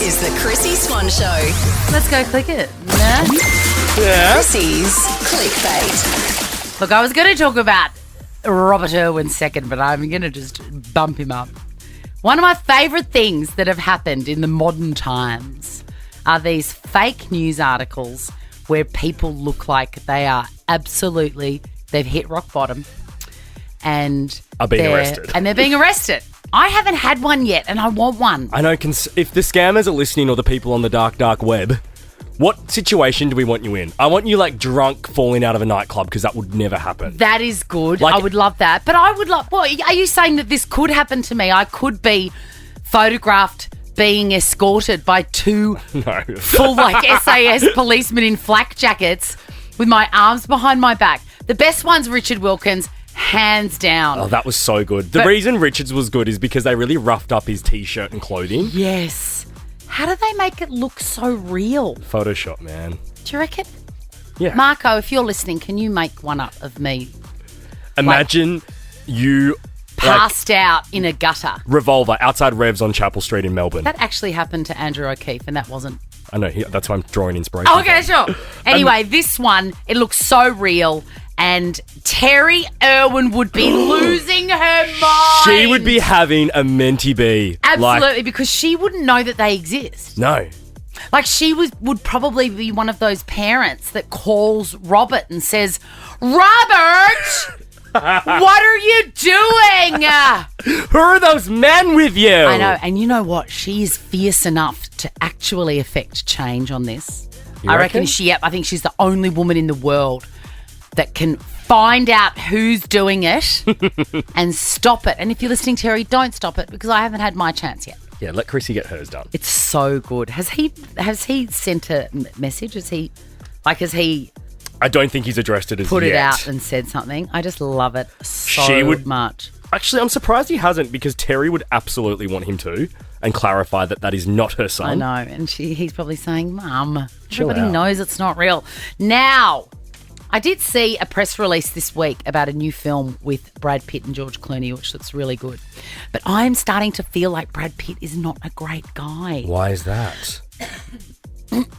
is the Chrissy Swan Show. Let's go click it. Nah? Yeah. Chrissy's clickbait. Look, I was going to talk about Robert Irwin second, but I'm going to just bump him up. One of my favourite things that have happened in the modern times are these fake news articles where people look like they are they've hit rock bottom and Are being arrested. And they're being arrested. I haven't had one yet and I want one. I know, if the scammers are listening or the people on the dark web, what situation do we want you in? I want you like drunk falling out of a nightclub because that would never happen. That is good. Like, I would love that. But I would love... What, are you saying that this could happen to me? I could be photographed being escorted by two full like SAS policemen in flak jackets with my arms behind my back. The best one's Richard Wilkins, hands down. Oh, that was so good. The reason Richards was good is because they really roughed up his T-shirt and clothing. Yes. How do they make it look so real? Photoshop, man. Do you reckon? Yeah. Marco, if you're listening, can you make one up of me? Imagine you... Passed out in a gutter. Revolver outside Revs on Chapel Street in Melbourne. That actually happened to Andrew O'Keefe and that wasn't... I know, that's why I'm drawing inspiration. Okay, sure. Anyway, this one, it looks so real and Terry Irwin would be losing her mind. She would be having a mentee bee. Absolutely, because she wouldn't know that they exist. No. Like she would probably be one of those parents that calls Robert and says, Robert! What are you doing? Who are those men with you? I know. And you know what? She is fierce enough to actually affect change on this. You reckon? I think she's the only woman in the world that can find out who's doing it and stop it. And if you're listening, Terry, don't stop it because I haven't had my chance yet. Yeah, let Chrissy get hers done. It's so good. Has he sent a message? Has he... I don't think he's addressed it as put yet. it out and said something. I just love it so much. Actually, I'm surprised he hasn't because Terry would absolutely want him to and clarify that is not her son. I know. And he's probably saying, Mum, Chill everybody out. knows it's not real. Now, I did see a press release this week about a new film with Brad Pitt and George Clooney, which looks really good. But I'm starting to feel like Brad Pitt is not a great guy. Why is that?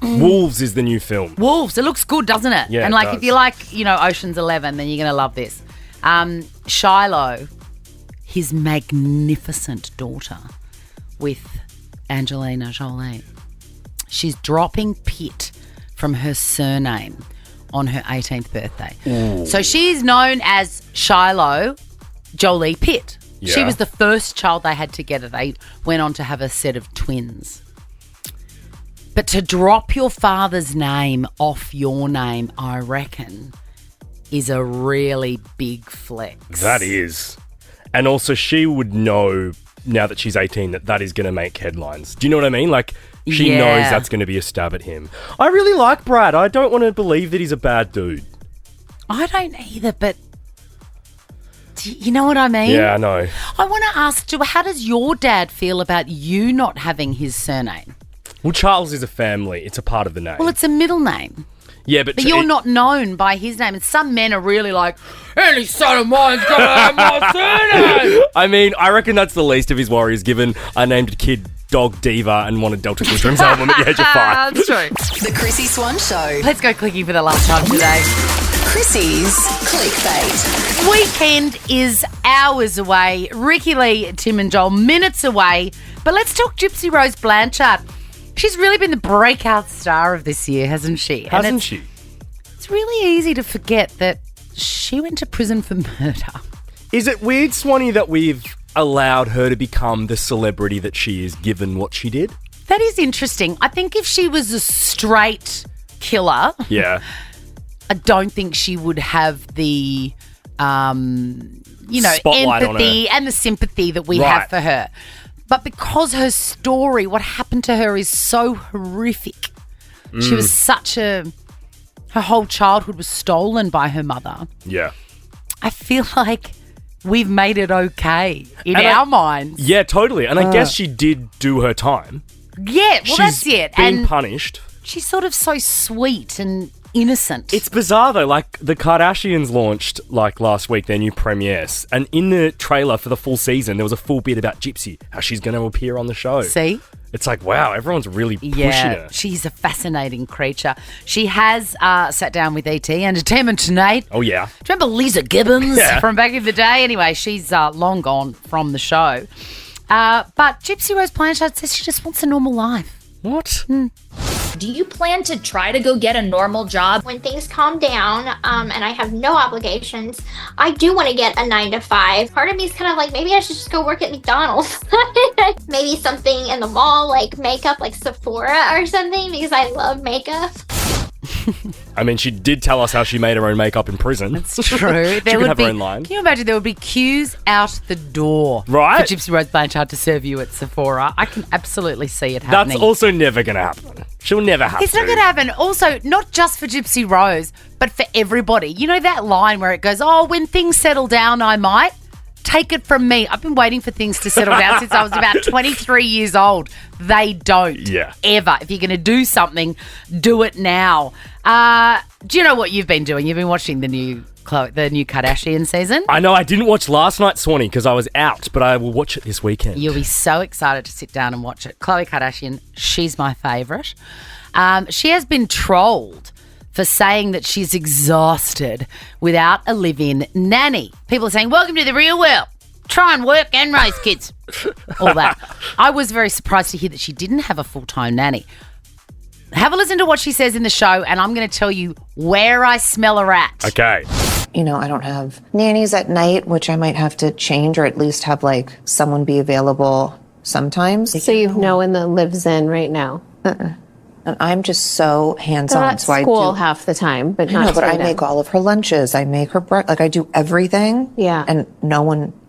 Wolves is the new film. Wolves. It looks good, doesn't it? Yeah, and it like does. if you like, Ocean's 11, then you're going to love this. Shiloh, his magnificent daughter with Angelina Jolie. She's dropping Pitt from her surname on her 18th birthday. Ooh. So she's known as Shiloh Jolie Pitt. Yeah. She was the first child they had together. They went on to have a set of twins. But to drop your father's name off your name, I reckon, is a really big flex. That is. And also she would know now that she's 18 that is going to make headlines. Do you know what I mean? Like she knows that's going to be a stab at him. I really like Brad. I don't want to believe that he's a bad dude. I don't either, but do you know what I mean? Yeah, I know. I want to ask you, how does your dad feel about you not having his surname? Well, Charles is a family. It's a part of the name. Well, it's a middle name. Yeah, but you're not known by his name. And some men are really like, any son of mine's got to have my surname. I mean, I reckon that's the least of his worries given I named a kid Dog Diva and wanted Delta Goodrum's album at the age of 5. That's true. The Chrissy Swan Show. Let's go clicking for the last time today. Chrissy's clickbait. Weekend is hours away. Ricky Lee, Tim and Joel, minutes away. But let's talk Gypsy Rose Blanchard. She's really been the breakout star of this year, hasn't she? Hasn't she? It's really easy to forget that she went to prison for murder. Is it weird, Swanee, that we've allowed her to become the celebrity that she is given what she did? That is interesting. I think if she was a straight killer, Yeah. I don't think she would have the, Spotlight on empathy her. and the sympathy that we have for her. But because her story, what happened to her is so horrific. She was her whole childhood was stolen by her mother. Yeah. I feel like we've made it okay in our minds. Yeah, totally. And I guess she did do her time. Yeah, well, that's it. Being punished. She's sort of so sweet and innocent. It's bizarre though, like the Kardashians launched like last week their new premieres, and in the trailer for the full season there was a full bit about Gypsy, how she's going to appear on the show. See? It's like, wow, everyone's really pushing her. She's a fascinating creature. She has sat down with E.T. Entertainment Tonight. Oh, yeah. Do you remember Lisa Gibbons Yeah. from back in the day? Anyway, she's long gone from the show. But Gypsy Rose Blanchard says she just wants a normal life. What? Do you plan to try to go get a normal job? When things calm down and I have no obligations, I do want to get a 9 to 5. Part of me is kind of like, maybe I should just go work at McDonald's. Maybe something in the mall, like makeup, like Sephora or something, because I love makeup. I mean, she did tell us how she made her own makeup in prison. It's true. She could have her own line. Can you imagine there would be queues out the door Right. for Gypsy Rose Blanchard to serve you at Sephora? I can absolutely see it happening. That's also never going to happen. She'll never have It's to. not going to happen. Also, not just for Gypsy Rose, but for everybody. You know that line where it goes, oh, when things settle down, I might? Take it from me. I've been waiting for things to settle down since I was about 23 years old. They don't. Yeah. Ever. If you're going to do something, do it now. Do you know what you've been doing? You've been watching the new Kardashian season. I know I didn't watch last night, Swanee, because I was out, but I will watch it this weekend. You'll be so excited to sit down and watch it. Khloe Kardashian, she's my favourite. She has been trolled for saying that she's exhausted without a live-in nanny. People are saying, welcome to the real world. Try and work and raise kids. All that. I was very surprised to hear that she didn't have a full-time nanny. Have a listen to what she says in the show, and I'm going to tell you where I smell her at. Okay. You know, I don't have nannies at night, which I might have to change or at least have like someone be available sometimes. So you have no one that lives in right now? And I'm just so hands-on. At So school I do, half the time, but I not know, but I right now. make all of her lunches. I make her breakfast. Like I do everything. Yeah. And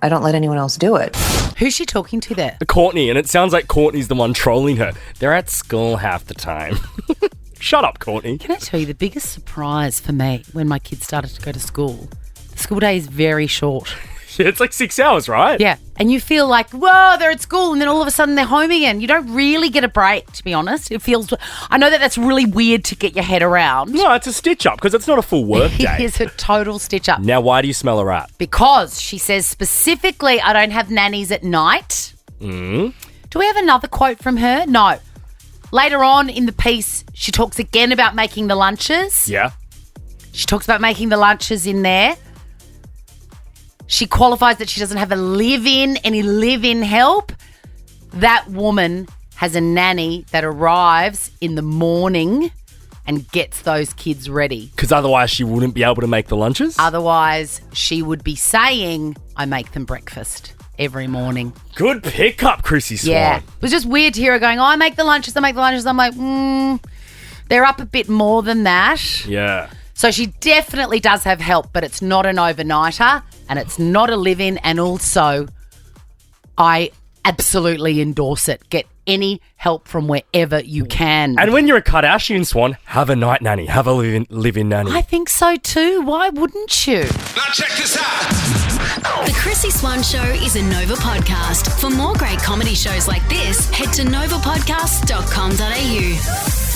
I don't let anyone else do it. Who's she talking to there? Courtney, and it sounds like Courtney's the one trolling her. They're at school half the time. Shut up, Courtney. Can I tell you the biggest surprise for me when my kids started to go to school? The school day is very short. Yeah, it's like 6 hours, right? Yeah. And you feel like, whoa, they're at school, and then all of a sudden they're home again. You don't really get a break, to be honest. It feels, I know that that's really weird to get your head around. No, it's a stitch up because it's not a full work day. It is a total stitch up. Now, why do you smell a rat? Because she says specifically, I don't have nannies at night. Do we have another quote from her? No. Later on in the piece, she talks again about making the lunches. Yeah. She talks about making the lunches in there. She qualifies that she doesn't have any live-in help. That woman has a nanny that arrives in the morning and gets those kids ready. Because otherwise she wouldn't be able to make the lunches? Otherwise, she would be saying, I make them breakfast every morning. Good pickup, Chrissy Swan. Yeah. It was just weird to hear her going, I make the lunches. I'm like, they're up a bit more than that. Yeah. So she definitely does have help, but it's not an overnighter and it's not a live-in. And also, I absolutely endorse it. Get any help from wherever you can. And when you're a Kardashian, Swan, have a night nanny. Have a live-in nanny. I think so too. Why wouldn't you? Now check this out. The Chrissy Swan Show is a Nova podcast. For more great comedy shows like this, head to novapodcast.com.au.